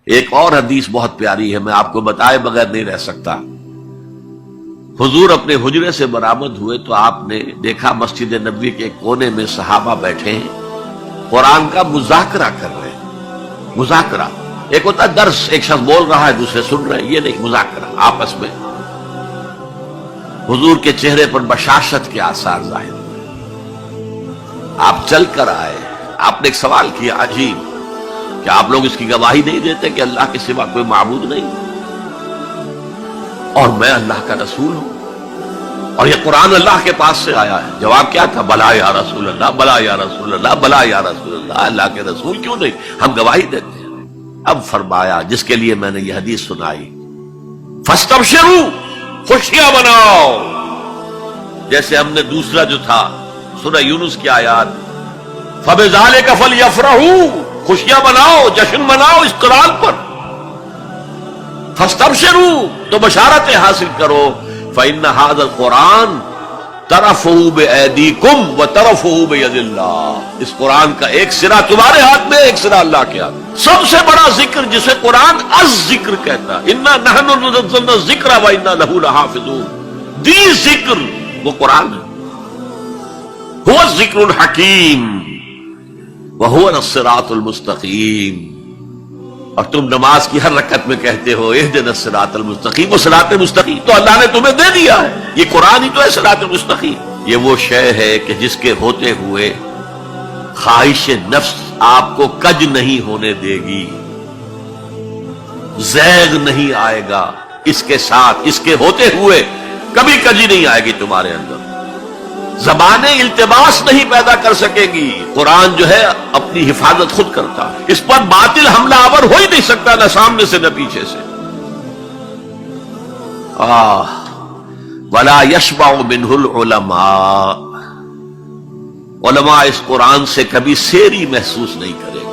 ایک اور حدیث بہت پیاری ہے، میں آپ کو بتائے بغیر نہیں رہ سکتا۔ حضور اپنے حجرے سے برآمد ہوئے تو آپ نے دیکھا مسجد نبوی کے کونے میں صحابہ بیٹھے ہیں، قرآن کا مذاکرہ کر رہے ہیں۔ مذاکرہ ایک ہوتا ہے درس، ایک شخص بول رہا ہے دوسرے سن رہے ہیں، یہ نہیں، مذاکرہ آپس میں۔ حضور کے چہرے پر بشاشت کے آثار ظاہر ہوئے۔ آپ چل کر آئے، آپ نے ایک سوال کیا عجیب، کہ آپ لوگ اس کی گواہی نہیں دیتے کہ اللہ کے سوا کوئی معبود نہیں اور میں اللہ کا رسول ہوں اور یہ قرآن اللہ کے پاس سے آیا ہے؟ جواب کیا تھا؟ بلا یا رسول اللہ، بلا یا رسول اللہ، بلا یا رسول اللہ، اللہ کے رسول کیوں نہیں، ہم گواہی دیتے ہیں۔ اب فرمایا جس کے لیے میں نے یہ حدیث سنائی، فاستبشروا، خوشیاں مناؤ، جیسے ہم نے دوسرا جو تھا سورہ یونس کی آیات، فبذالک فلیفرحوا، خوشیاں مناؤ، جشن مناؤ اس قرآن پر۔ فاستبشروا، تو بشارتیں حاصل کرو، فإن هذا القرآن طرفه بأيديكم وطرفه بيد اللہ، اس قرآن کا ایک سرا تمہارے ہاتھ میں، ایک سرا اللہ کے ہاتھ میں۔ سب سے بڑا ذکر جسے قرآن از ذکر کہتا ہے، انا نحن نزلنا الذکر وانا له لحافظون، دی ذکر وہ قرآن ہے، هو الذکر الحکیم وهو الصراط المستقیم۔ اور تم نماز کی ہر رکعت میں کہتے ہو اہدنا الصراط المستقیم، وہ صراط مستقیم تو اللہ نے تمہیں دے دیا ہے، یہ قرآن ہی تو ہے صراط مستقیم۔ یہ وہ شے ہے کہ جس کے ہوتے ہوئے خواہش نفس آپ کو کج نہیں ہونے دے گی، زیغ نہیں آئے گا، اس کے ساتھ اس کے ہوتے ہوئے کبھی کجی نہیں آئے گی تمہارے اندر، زبانیں التباس نہیں پیدا کر سکے گی، قرآن جو ہے اپنی حفاظت خود کرتا ہے، اس پر باطل حملہ آور ہو ہی نہیں سکتا، نہ سامنے سے نہ پیچھے سے۔ وَلَا يَشْبَعُ مِنْهُ الْعُلَمَاءُ، علماء اس قرآن سے کبھی سیری محسوس نہیں کریں گے،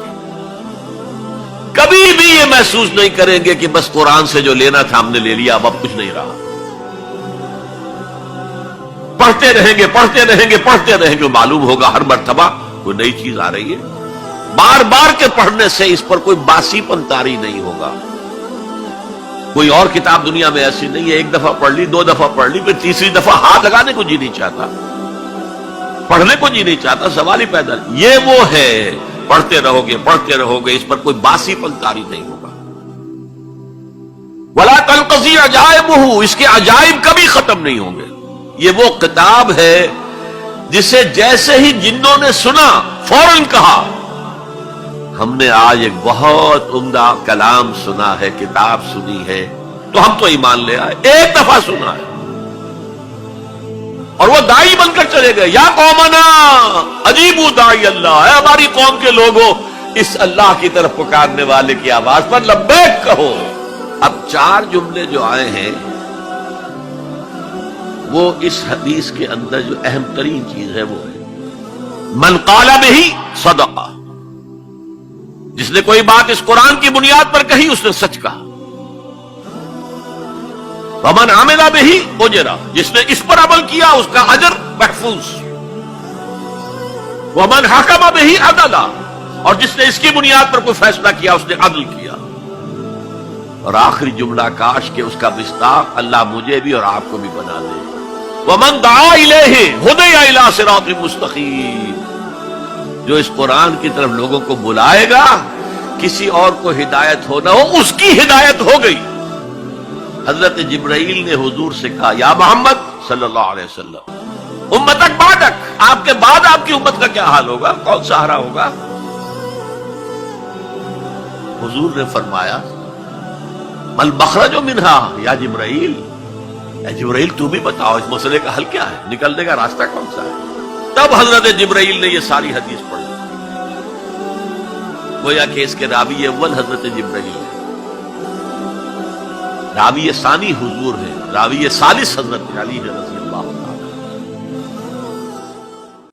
کبھی بھی یہ محسوس نہیں کریں گے کہ بس قرآن سے جو لینا تھا ہم نے لے لیا، اب کچھ نہیں رہا۔ پڑھتے رہیں گے، پڑھتے رہیں گے، پڑھتے رہیں گے، معلوم ہوگا ہر مرتبہ کوئی نئی چیز آ رہی ہے، بار بار کے پڑھنے سے اس پر کوئی باسی پن طاری نہیں ہوگا۔ کوئی اور کتاب دنیا میں ایسی نہیں ہے، ایک دفعہ پڑھ لی، دو دفعہ پڑھ لی، پھر تیسری دفعہ ہاتھ لگانے کو جی نہیں چاہتا، پڑھنے کو جی نہیں چاہتا، سوال ہی پیدا نہیں۔ یہ وہ ہے، پڑھتے رہو گے، پڑھتے رہو گے، اس پر کوئی باسی پن طاری نہیں ہوگا۔ وَلَا تَنْقَضِي عَجَائِبُهُ، اس کے عجائب کبھی ختم نہیں ہوں گے۔ یہ وہ کتاب ہے جسے جیسے ہی جنوں نے سنا فوراً کہا ہم نے آج ایک بہت عمدہ کلام سنا ہے، کتاب سنی ہے، تو ہم تو ایمان لے آئے، ایک دفعہ سنا ہے اور وہ داعی بن کر چلے گئے، یا قومنا اجیبوا داعی اللہ، اے ہماری قوم کے لوگوں اس اللہ کی طرف پکارنے والے کی آواز پر لبیک کہو۔ اب چار جملے جو آئے ہیں وہ اس حدیث کے اندر جو اہم ترین چیز ہے وہ ہے من قال بہ صدق، جس نے کوئی بات اس قرآن کی بنیاد پر کہی اس نے سچ کہا، ومن عمل بہ اجر، جس نے اس پر عمل کیا اس کا اجر محفوظ، ومن حکم بہ عدل، اور جس نے اس کی بنیاد پر کوئی فیصلہ کیا اس نے عدل کیا۔ اور آخری جملہ کاش کہ اس کا مصداق اللہ مجھے بھی اور آپ کو بھی بنا دے، وَمَن دَعَا إِلَيْهِ هُدِيَ إِلَىٰ صِرَاطٍ مُسْتَقِيمٍ، جو اس قرآن کی طرف لوگوں کو بلائے گا، کسی اور کو ہدایت ہو نہ ہو، اس کی ہدایت ہو گئی۔ حضرت جبرائیل نے حضور سے کہا یا محمد صلی اللہ علیہ وسلم امتک بعدک، آپ کے بعد آپ کی امت کا کیا حال ہوگا، کون سہارا ہوگا؟ حضور نے فرمایا مل مخرج منہا یا جبرائیل، اے جبرائیل تو بھی بتاؤ اس مسئلے کا حل کیا ہے، نکلنے کا راستہ کون سا ہے؟ تب حضرت جبرائیل نے یہ ساری حدیث پڑھی، گویا کہ اس کے راوی اول حضرت جبرائیل ہے، راوی ثانی حضور ہے، راوی ثالث حضرت علی رضی اللہ عنہ۔